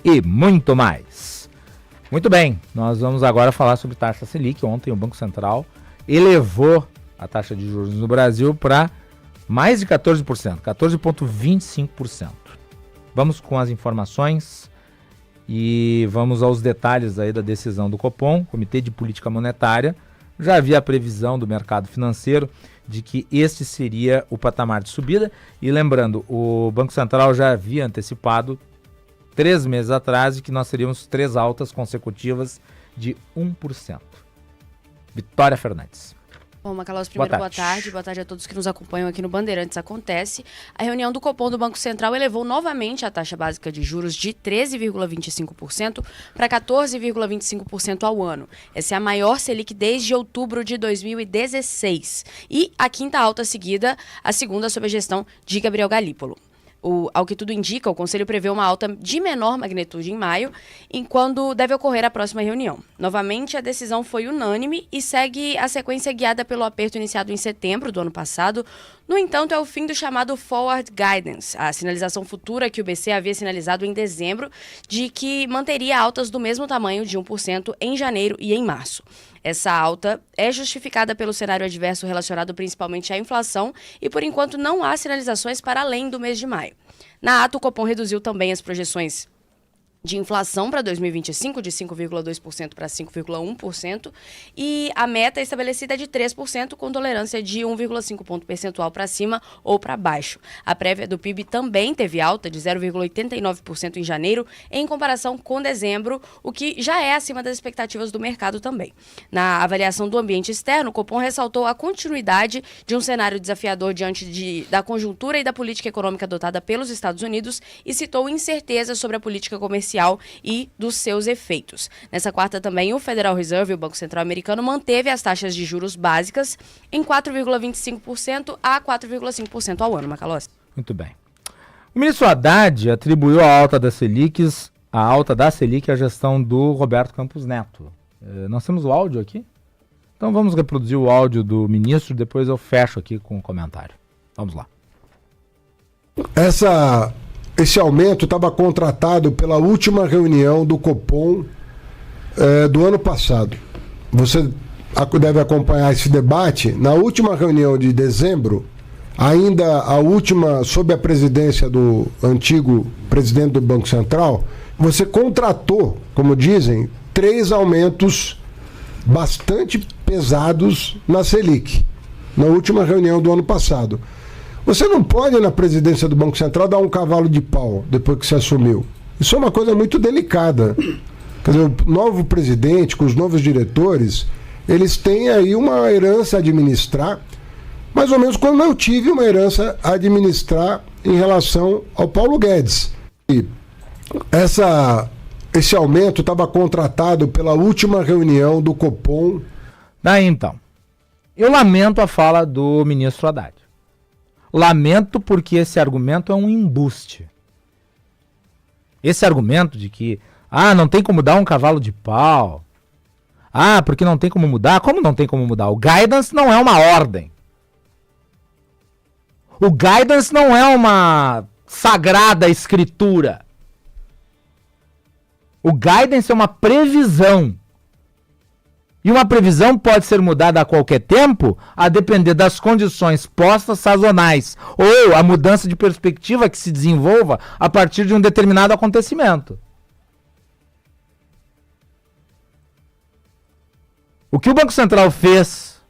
e muito mais. Muito bem, nós vamos agora falar sobre taxa Selic. Ontem o Banco Central elevou a taxa de juros no Brasil para mais de 14%, 14,25%. Vamos com as informações e vamos aos detalhes aí da decisão do Copom, Comitê de Política Monetária. Já havia a previsão do mercado financeiro de que este seria o patamar de subida. E lembrando, o Banco Central já havia antecipado 3 meses atrás de que nós teríamos 3 altas consecutivas de 1%. Vitória Fernandes. Bom, Macalós, primeiro, boa tarde. Boa tarde a todos que nos acompanham aqui no Bandeirantes Acontece. A reunião do Copom do Banco Central elevou novamente a taxa básica de juros de 13,25% para 14,25% ao ano. Essa é a maior Selic desde outubro de 2016. E a quinta alta seguida, a segunda sob a gestão de Gabriel Galípolo. Ao que tudo indica, o Conselho prevê uma alta de menor magnitude em maio, quando deve ocorrer a próxima reunião. Novamente, a decisão foi unânime e segue a sequência guiada pelo aperto iniciado em setembro do ano passado. No entanto, é o fim do chamado Forward Guidance, a sinalização futura que o BC havia sinalizado em dezembro de que manteria altas do mesmo tamanho de 1% em janeiro e em março. Essa alta é justificada pelo cenário adverso relacionado principalmente à inflação e, por enquanto, não há sinalizações para além do mês de maio. Na ata, o Copom reduziu também as projeções de inflação para 2025, de 5,2% para 5,1%, e a meta estabelecida é de 3%, com tolerância de 1,5 ponto percentual para cima ou para baixo. A prévia do PIB também teve alta de 0,89% em janeiro, em comparação com dezembro, o que já é acima das expectativas do mercado também. Na avaliação do ambiente externo, o Copom ressaltou a continuidade de um cenário desafiador diante da conjuntura e da política econômica adotada pelos Estados Unidos e citou incertezas sobre a política comercial e dos seus efeitos. Nessa quarta também, o Federal Reserve, o Banco Central americano, manteve as taxas de juros básicas em 4,25% a 4,5% ao ano, Macalós. Muito bem. O ministro Haddad atribuiu a alta da Selic à gestão do Roberto Campos Neto. Nós temos o áudio aqui? Então vamos reproduzir o áudio do ministro, depois eu fecho aqui com um comentário. Vamos lá. Esse aumento estava contratado pela última reunião do Copom do ano passado. Você deve acompanhar esse debate. Na última reunião de dezembro, ainda a última sob a presidência do antigo presidente do Banco Central, você contratou, como dizem, 3 aumentos bastante pesados na Selic, na última reunião do ano passado. Você não pode, na presidência do Banco Central, dar um cavalo de pau depois que se assumiu. Isso é uma coisa muito delicada. Quer dizer, o novo presidente, com os novos diretores, eles têm aí uma herança a administrar, mais ou menos como eu tive uma herança a administrar em relação ao Paulo Guedes. E esse aumento estava contratado pela última reunião do Copom. Daí então, eu lamento a fala do ministro Haddad. Lamento porque esse argumento é um embuste. Esse argumento de que, não tem como dar um cavalo de pau. Porque não tem como mudar. Como não tem como mudar? O guidance não é uma ordem. O guidance não é uma sagrada escritura. O guidance é uma previsão. E uma previsão pode ser mudada a qualquer tempo, a depender das condições postas sazonais, ou a mudança de perspectiva que se desenvolva a partir de um determinado acontecimento. O que o Banco Central fez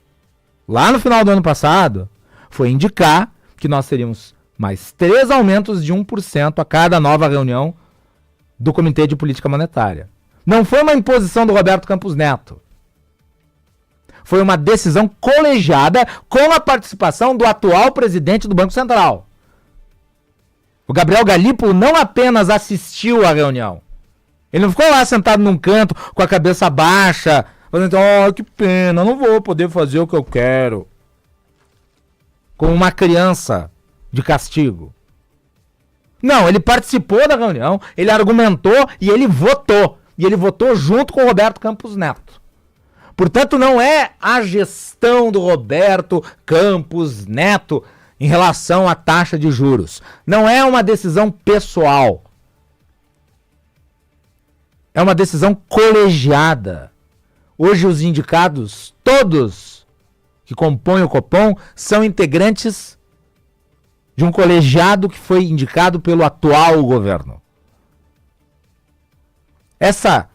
lá no final do ano passado foi indicar que nós teríamos mais 3 aumentos de 1% a cada nova reunião do Comitê de Política Monetária. Não foi uma imposição do Roberto Campos Neto. Foi uma decisão colegiada com a participação do atual presidente do Banco Central. O Gabriel Galípolo não apenas assistiu à reunião. Ele não ficou lá sentado num canto com a cabeça baixa, falando, que pena, não vou poder fazer o que eu quero. Como uma criança de castigo. Não, ele participou da reunião, ele argumentou e ele votou. E ele votou junto com o Roberto Campos Neto. Portanto, não é a gestão do Roberto Campos Neto em relação à taxa de juros. Não é uma decisão pessoal. É uma decisão colegiada. Hoje os indicados, todos que compõem o Copom, são integrantes de um colegiado que foi indicado pelo atual governo. Essa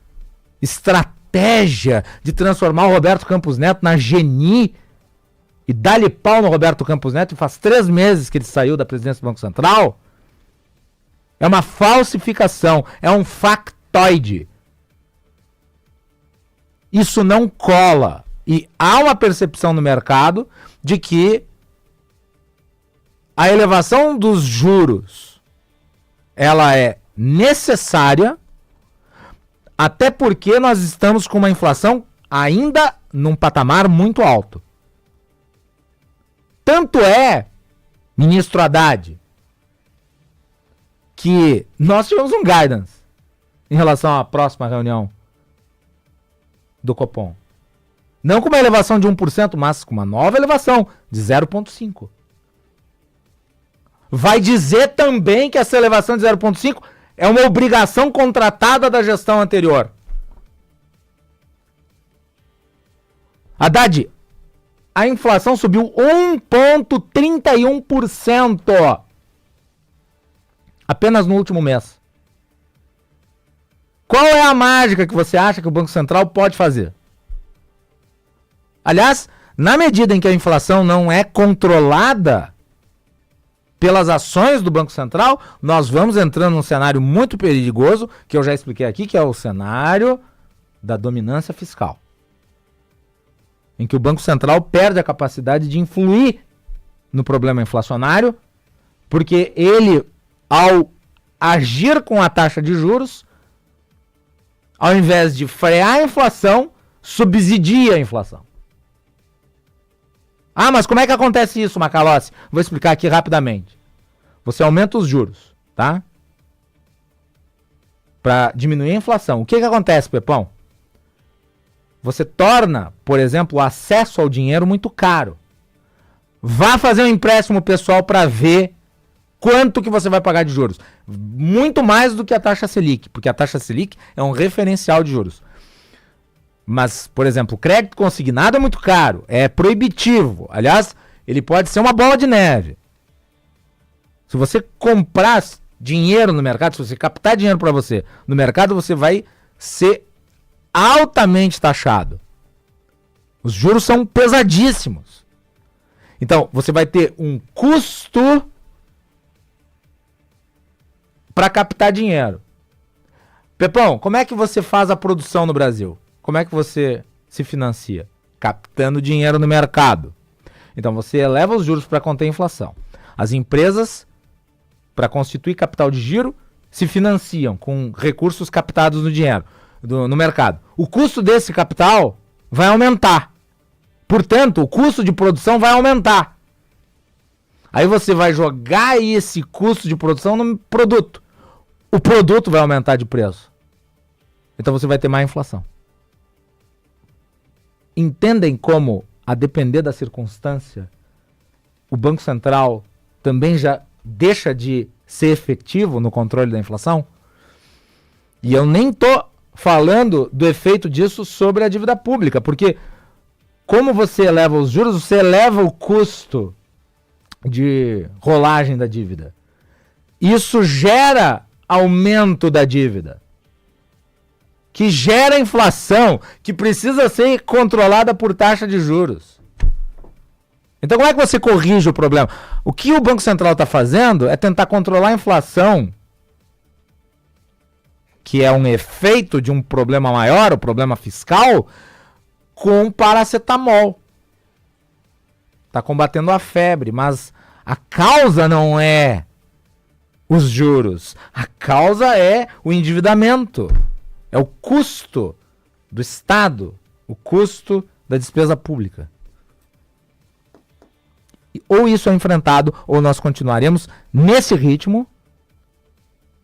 estratégia de transformar o Roberto Campos Neto na geni e dar-lhe pau no Roberto Campos Neto, e faz 3 meses que ele saiu da presidência do Banco Central, é uma falsificação, é um factoide. Isso não cola. E há uma percepção no mercado de que a elevação dos juros ela é necessária, até porque nós estamos com uma inflação ainda num patamar muito alto. Tanto é, ministro Haddad, que nós tivemos um guidance em relação à próxima reunião do Copom. Não com uma elevação de 1%, mas com uma nova elevação de 0,5%. Vai dizer também que essa elevação de 0,5% é uma obrigação contratada da gestão anterior. Haddad, a inflação subiu 1,31% apenas no último mês. Qual é a mágica que você acha que o Banco Central pode fazer? Aliás, na medida em que a inflação não é controlada pelas ações do Banco Central, nós vamos entrando num cenário muito perigoso, que eu já expliquei aqui, que é o cenário da dominância fiscal. Em que o Banco Central perde a capacidade de influir no problema inflacionário, porque ele, ao agir com a taxa de juros, ao invés de frear a inflação, subsidia a inflação. Ah, mas como é que acontece isso, Macalossi? Vou explicar aqui rapidamente. Você aumenta os juros, tá? Para diminuir a inflação. O que acontece, Pepão? Você torna, por exemplo, o acesso ao dinheiro muito caro. Vá fazer um empréstimo pessoal para ver quanto que você vai pagar de juros. Muito mais do que a taxa Selic, porque a taxa Selic é um referencial de juros. Mas, por exemplo, o crédito consignado é muito caro, é proibitivo. Aliás, ele pode ser uma bola de neve. Se você comprar dinheiro no mercado, se você captar dinheiro para você no mercado, você vai ser altamente taxado. Os juros são pesadíssimos. Então, você vai ter um custo para captar dinheiro. Pepão, como é que você faz a produção no Brasil? Como é que você se financia? Captando dinheiro no mercado. Então você eleva os juros para conter a inflação. As empresas, para constituir capital de giro, se financiam com recursos captados no dinheiro, no mercado. O custo desse capital vai aumentar. Portanto, o custo de produção vai aumentar. Aí você vai jogar esse custo de produção no produto. O produto vai aumentar de preço. Então você vai ter mais inflação. Entendem como, a depender da circunstância, o Banco Central também já deixa de ser efetivo no controle da inflação? E eu nem estou falando do efeito disso sobre a dívida pública, porque como você eleva os juros, você eleva o custo de rolagem da dívida. Isso gera aumento da dívida, que gera inflação, que precisa ser controlada por taxa de juros. Então como é que você corrige o problema? O que o Banco Central está fazendo é tentar controlar a inflação, que é um efeito de um problema maior, o problema fiscal, com paracetamol. Está combatendo a febre, mas a causa não é os juros. A causa é o endividamento. É o custo do Estado, o custo da despesa pública. Ou isso é enfrentado, ou nós continuaremos nesse ritmo,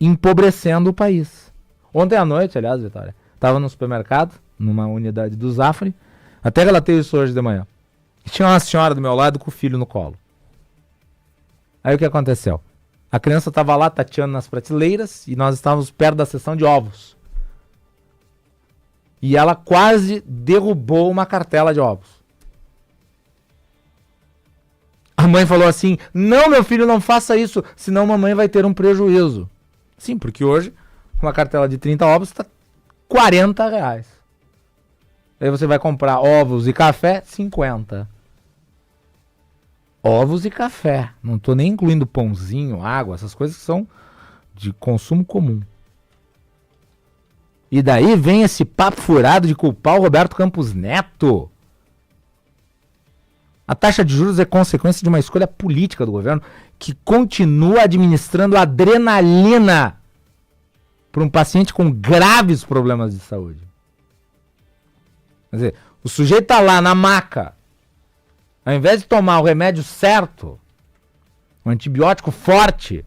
empobrecendo o país. Ontem à noite, aliás, Vitória, estava no supermercado, numa unidade do Zafre, até relatei isso hoje de manhã. E tinha uma senhora do meu lado com o filho no colo. Aí o que aconteceu? A criança estava lá tateando nas prateleiras e nós estávamos perto da seção de ovos. E ela quase derrubou uma cartela de ovos. A mãe falou assim: não, meu filho, não faça isso, senão mamãe vai ter um prejuízo. Sim, porque hoje uma cartela de 30 ovos está R$40. Aí você vai comprar ovos e café, 50. Ovos e café. Não estou nem incluindo pãozinho, água, essas coisas que são de consumo comum. E daí vem esse papo furado de culpar o Roberto Campos Neto. A taxa de juros é consequência de uma escolha política do governo que continua administrando adrenalina para um paciente com graves problemas de saúde. Quer dizer, o sujeito está lá na maca, ao invés de tomar o remédio certo, um antibiótico forte,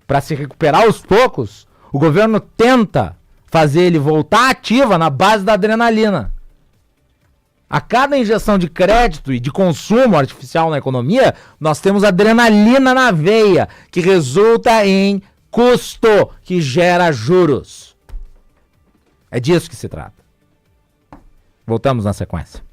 para se recuperar aos poucos, o governo tenta fazer ele voltar ativa na base da adrenalina. A cada injeção de crédito e de consumo artificial na economia, nós temos adrenalina na veia, que resulta em custo, que gera juros. É disso que se trata. Voltamos na sequência.